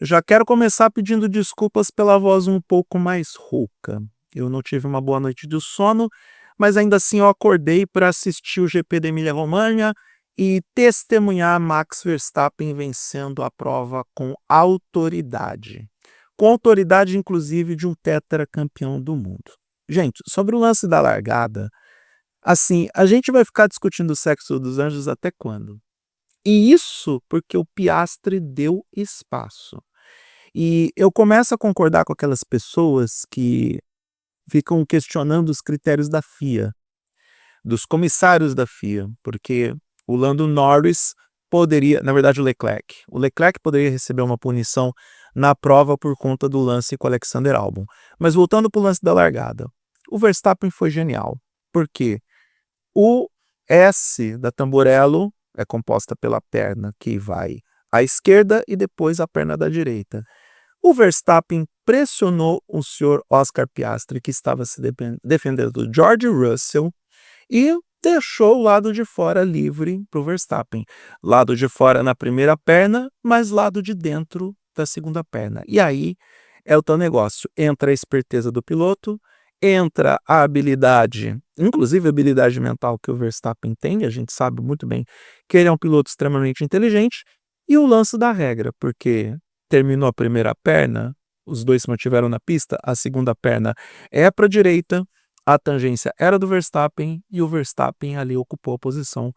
Já quero começar pedindo desculpas pela voz um pouco mais rouca. Eu não tive uma boa noite de sono, mas ainda assim eu acordei para assistir o GP da Emília-Romagna e testemunhar Max Verstappen vencendo a prova com autoridade. Com autoridade, inclusive, de um tetracampeão do mundo. Gente, sobre o lance da largada, assim, a gente vai ficar discutindo o sexo dos anjos até quando? E isso porque o Piastri deu espaço. E eu começo a concordar com aquelas pessoas que ficam questionando os critérios da FIA, dos comissários da FIA, porque o Lando Norris poderia, na verdade o Leclerc poderia receber uma punição na prova por conta do lance com o Alexander Albon. Mas voltando para o lance da largada, o Verstappen foi genial, porque o S da Tamburello é composta pela perna que vai à esquerda e depois a perna da direita. O Verstappen pressionou o senhor Oscar Piastri, que estava se defendendo do George Russell, e deixou o lado de fora livre para o Verstappen. Lado de fora na primeira perna, mas lado de dentro da segunda perna. E aí é o teu negócio. Entra a esperteza do piloto, entra a habilidade, inclusive a habilidade mental que o Verstappen tem, a gente sabe muito bem que ele é um piloto extremamente inteligente, e o lance da regra, porque terminou a primeira perna, os dois se mantiveram na pista, a segunda perna é para a direita, a tangência era do Verstappen e o Verstappen ali ocupou a posição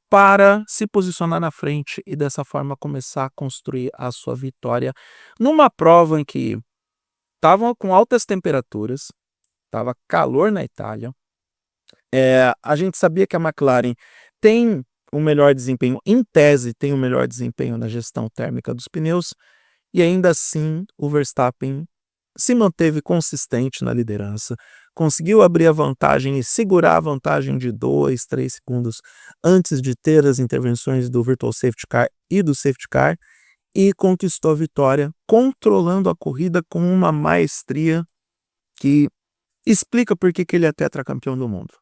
para se posicionar na frente e dessa forma começar a construir a sua vitória numa prova em que estavam com altas temperaturas, estava calor na Itália. A gente sabia que a McLaren tem o melhor desempenho, em tese, tem o melhor desempenho na gestão térmica dos pneus, e ainda assim o Verstappen se manteve consistente na liderança, conseguiu abrir a vantagem e segurar a vantagem de 2, 3 segundos antes de ter as intervenções do Virtual Safety Car e do Safety Car, e conquistou a vitória, controlando a corrida com uma maestria que explica por que ele é tetracampeão do mundo.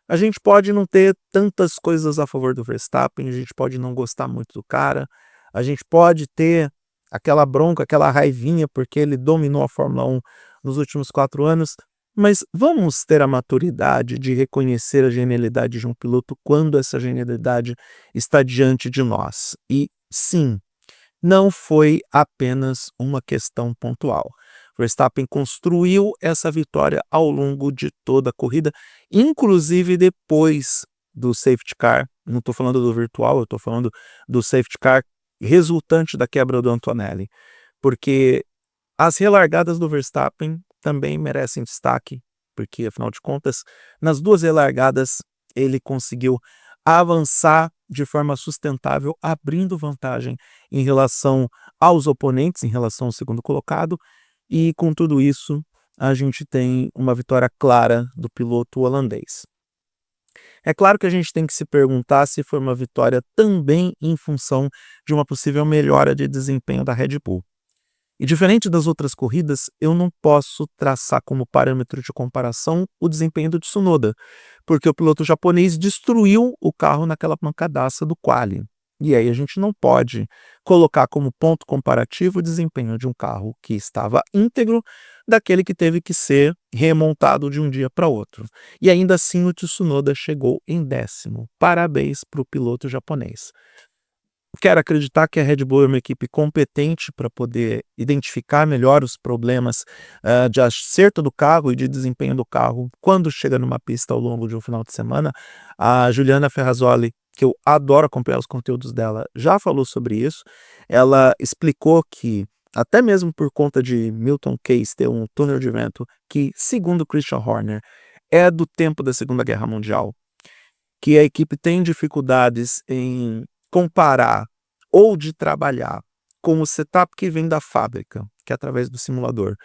A gente pode não ter tantas coisas a favor do Verstappen, a gente pode não gostar muito do cara, a gente pode ter aquela bronca, aquela raivinha porque ele dominou a Fórmula 1 nos últimos 4 anos, mas vamos ter a maturidade de reconhecer a genialidade de um piloto quando essa genialidade está diante de nós. E sim, não foi apenas uma questão pontual. Verstappen construiu essa vitória ao longo de toda a corrida, inclusive depois do safety car. Não estou falando do virtual, eu estou falando do safety car resultante da quebra do Antonelli, porque as relargadas do Verstappen também merecem destaque, porque afinal de contas, nas duas relargadas ele conseguiu avançar de forma sustentável, abrindo vantagem em relação aos oponentes, em relação ao segundo colocado, e com tudo isso a gente tem uma vitória clara do piloto holandês. É claro que a gente tem que se perguntar se foi uma vitória também em função de uma possível melhora de desempenho da Red Bull. E diferente das outras corridas, eu não posso traçar como parâmetro de comparação o desempenho do Tsunoda, porque o piloto japonês destruiu o carro naquela pancadaça do quali. E aí a gente não pode colocar como ponto comparativo o desempenho de um carro que estava íntegro daquele que teve que ser remontado de um dia para outro. E ainda assim o Tsunoda chegou em 10º. Parabéns para o piloto japonês. Quero acreditar que a Red Bull é uma equipe competente para poder identificar melhor os problemas de acerto do carro e de desempenho do carro quando chega numa pista ao longo de um final de semana. A Juliana Ferrazoli, que eu adoro acompanhar os conteúdos dela, já falou sobre isso. Ela explicou que, até mesmo por conta de Milton Keynes ter um túnel de vento que, segundo Christian Horner, é do tempo da Segunda Guerra Mundial, que a equipe tem dificuldades em comparar ou de trabalhar com o setup que vem da fábrica, que é através do simulador,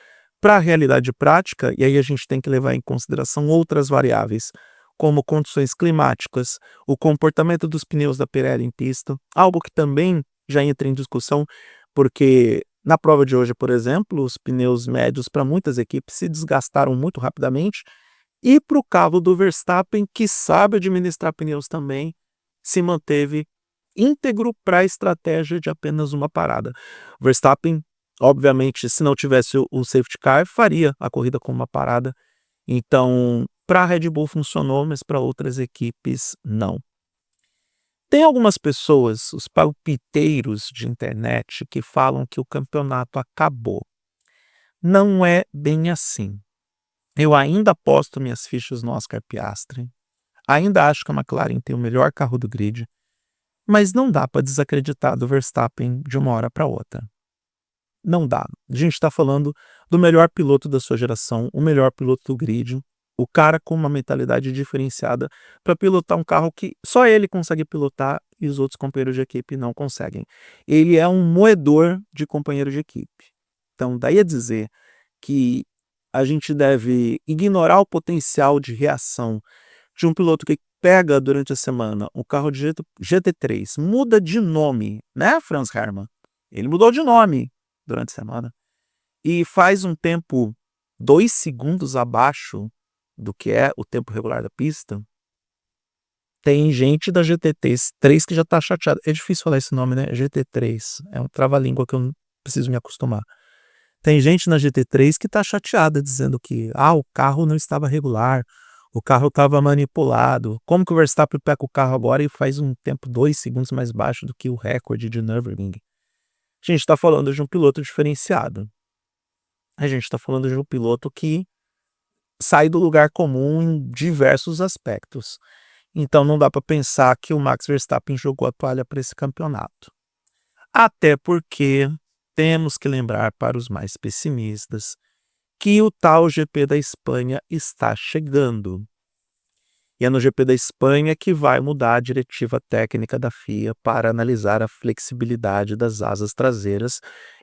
para a realidade prática, e aí a gente tem que levar em consideração outras variáveis, como condições climáticas, o comportamento dos pneus da Pirelli em pista, algo que também já entra em discussão, porque na prova de hoje, por exemplo, os pneus médios para muitas equipes se desgastaram muito rapidamente, e para o carro do Verstappen, que sabe administrar pneus também, se manteve íntegro para a estratégia de apenas uma parada. Verstappen, obviamente, se não tivesse o safety car, faria a corrida com uma parada. Então, para a Red Bull funcionou, mas para outras equipes não. Tem algumas pessoas, os palpiteiros de internet, que falam que o campeonato acabou. Não é bem assim. Eu ainda aposto minhas fichas no Oscar Piastri. Ainda acho que a McLaren tem o melhor carro do grid, mas não dá para desacreditar do Verstappen de uma hora para outra. Não dá. A gente está falando do melhor piloto da sua geração, o melhor piloto do grid, o cara com uma mentalidade diferenciada para pilotar um carro que só ele consegue pilotar e os outros companheiros de equipe não conseguem. Ele é um moedor de companheiro de equipe. Então, daí a dizer que a gente deve ignorar o potencial de reação de um piloto que pega durante a semana o carro de GT3, muda de nome, né, Franz Herrmann? Ele mudou de nome durante a semana e faz um tempo 2 segundos abaixo do que é o tempo regular da pista. Tem gente da GT3 que já tá chateada. É difícil falar esse nome, né? GT3. É um trava-língua que eu não preciso me acostumar. Tem gente na GT3 que tá chateada, dizendo que o carro não estava regular, o carro estava manipulado. Como que o Verstappen pega o carro agora e faz um tempo 2 segundos mais baixo do que o recorde de Nürburgring? A gente está falando de um piloto diferenciado. A gente está falando de um piloto que sai do lugar comum em diversos aspectos. Então não dá para pensar que o Max Verstappen jogou a toalha para esse campeonato. Até porque temos que lembrar para os mais pessimistas que o tal GP da Espanha está chegando. E é no GP da Espanha que vai mudar a diretiva técnica da FIA para analisar a flexibilidade das asas traseiras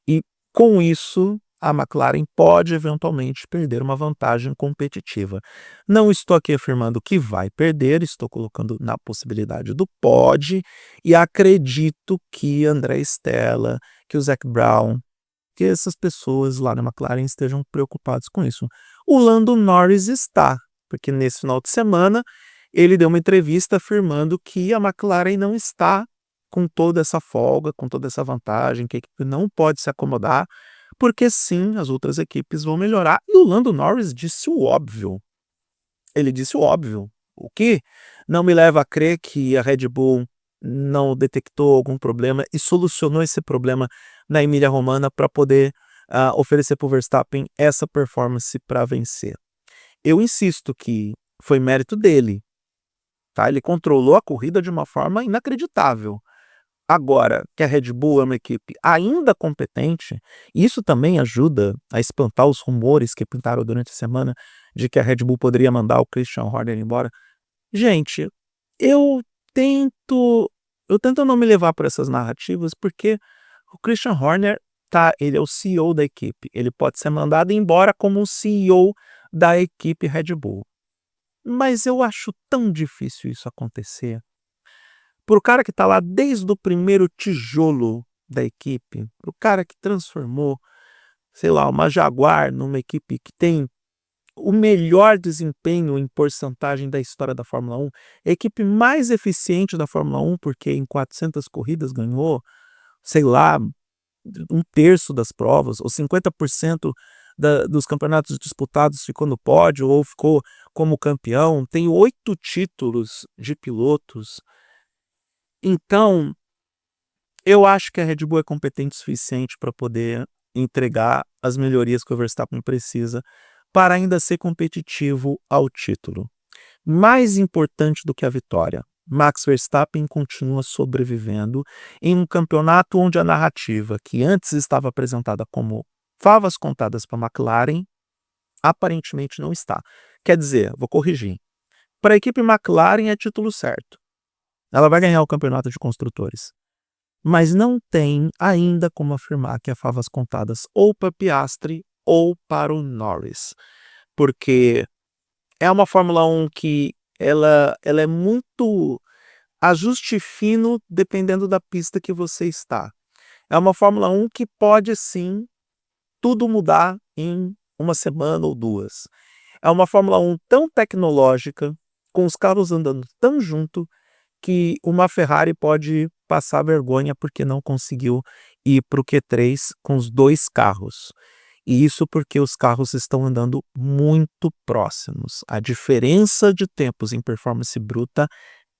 e, com isso, a McLaren pode eventualmente perder uma vantagem competitiva. Não estou aqui afirmando que vai perder, estou colocando na possibilidade do pode e acredito que André Stella, que o Zac Brown, que essas pessoas lá na McLaren estejam preocupados com isso. O Lando Norris está, porque nesse final de semana ele deu uma entrevista afirmando que a McLaren não está com toda essa folga, com toda essa vantagem, que a equipe não pode se acomodar, porque sim, as outras equipes vão melhorar. E o Lando Norris disse o óbvio. Ele disse o óbvio. O que não me leva a crer que a Red Bull não detectou algum problema e solucionou esse problema na Emília-Romagna para poder oferecer para o Verstappen essa performance para vencer. Eu insisto que foi mérito dele. Tá? Ele controlou a corrida de uma forma inacreditável. Agora, que a Red Bull é uma equipe ainda competente, isso também ajuda a espantar os rumores que pintaram durante a semana de que a Red Bull poderia mandar o Christian Horner embora. Gente, eu tento não me levar por essas narrativas, porque o Christian Horner, ele é o CEO da equipe, ele pode ser mandado embora como o CEO da equipe Red Bull. Mas eu acho tão difícil isso acontecer. Para o cara que está lá desde o primeiro tijolo da equipe, para o cara que transformou, sei lá, uma Jaguar numa equipe que tem o melhor desempenho em porcentagem da história da Fórmula 1, a equipe mais eficiente da Fórmula 1, porque em 400 corridas ganhou, sei lá, um terço das provas, ou 50% dos campeonatos disputados ficou no pódio, ou ficou como campeão, tem 8 títulos de pilotos. Então, eu acho que a Red Bull é competente o suficiente para poder entregar as melhorias que o Verstappen precisa para ainda ser competitivo ao título. Mais importante do que a vitória, Max Verstappen continua sobrevivendo em um campeonato onde a narrativa, que antes estava apresentada como favas contadas para a McLaren, aparentemente não está. Quer dizer, vou corrigir, para a equipe McLaren é título certo. Ela vai ganhar o campeonato de construtores. Mas não tem ainda como afirmar que é favas contadas ou para Piastri ou para o Norris. Porque é uma Fórmula 1 que ela é muito ajuste fino dependendo da pista que você está. É uma Fórmula 1 que pode sim tudo mudar em uma semana ou 2. É uma Fórmula 1 tão tecnológica, com os carros andando tão junto, que uma Ferrari pode passar vergonha porque não conseguiu ir para o Q3 com os 2 carros. E isso porque os carros estão andando muito próximos. A diferença de tempos em performance bruta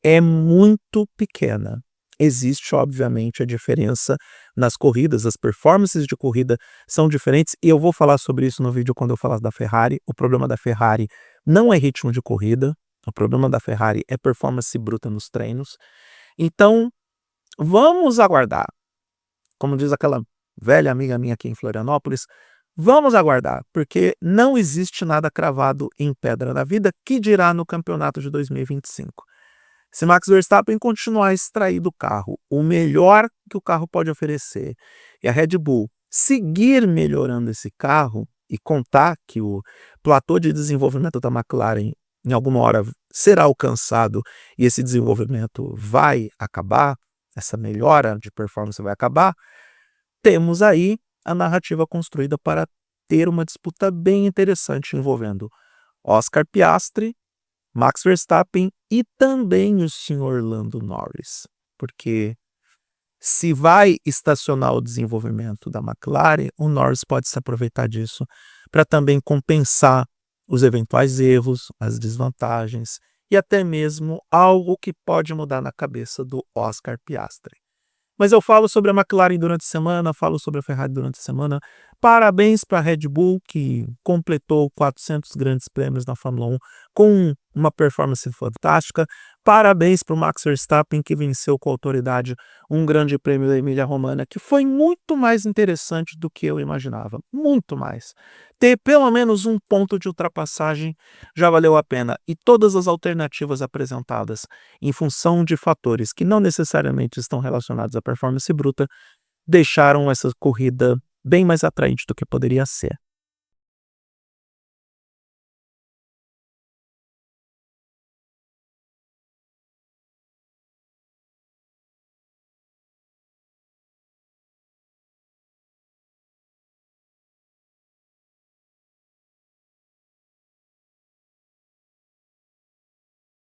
é muito pequena. Existe, obviamente, a diferença nas corridas, as performances de corrida são diferentes, e eu vou falar sobre isso no vídeo quando eu falar da Ferrari. O problema da Ferrari não é ritmo de corrida, o problema da Ferrari é performance bruta nos treinos. Então, vamos aguardar. Como diz aquela velha amiga minha aqui em Florianópolis, vamos aguardar, porque não existe nada cravado em pedra na vida, que dirá no campeonato de 2025. Se Max Verstappen continuar a extrair do carro o melhor que o carro pode oferecer, e a Red Bull seguir melhorando esse carro e contar que o platô de desenvolvimento da McLaren em alguma hora será alcançado e esse desenvolvimento vai acabar, essa melhora de performance vai acabar, temos aí a narrativa construída para ter uma disputa bem interessante envolvendo Oscar Piastri, Max Verstappen e também o senhor Lando Norris, porque se vai estacionar o desenvolvimento da McLaren, o Norris pode se aproveitar disso para também compensar os eventuais erros, as desvantagens e até mesmo algo que pode mudar na cabeça do Oscar Piastri. Mas eu falo sobre a McLaren durante a semana, falo sobre a Ferrari durante a semana. Parabéns para a Red Bull, que completou 400 grandes prêmios na Fórmula 1 com uma performance fantástica. Parabéns para o Max Verstappen, que venceu com autoridade um grande prêmio da Emília-Romagna, que foi muito mais interessante do que eu imaginava. Muito mais. Ter pelo menos um ponto de ultrapassagem já valeu a pena. E todas as alternativas apresentadas em função de fatores que não necessariamente estão relacionados à performance bruta, deixaram essa corrida bem mais atraente do que poderia ser.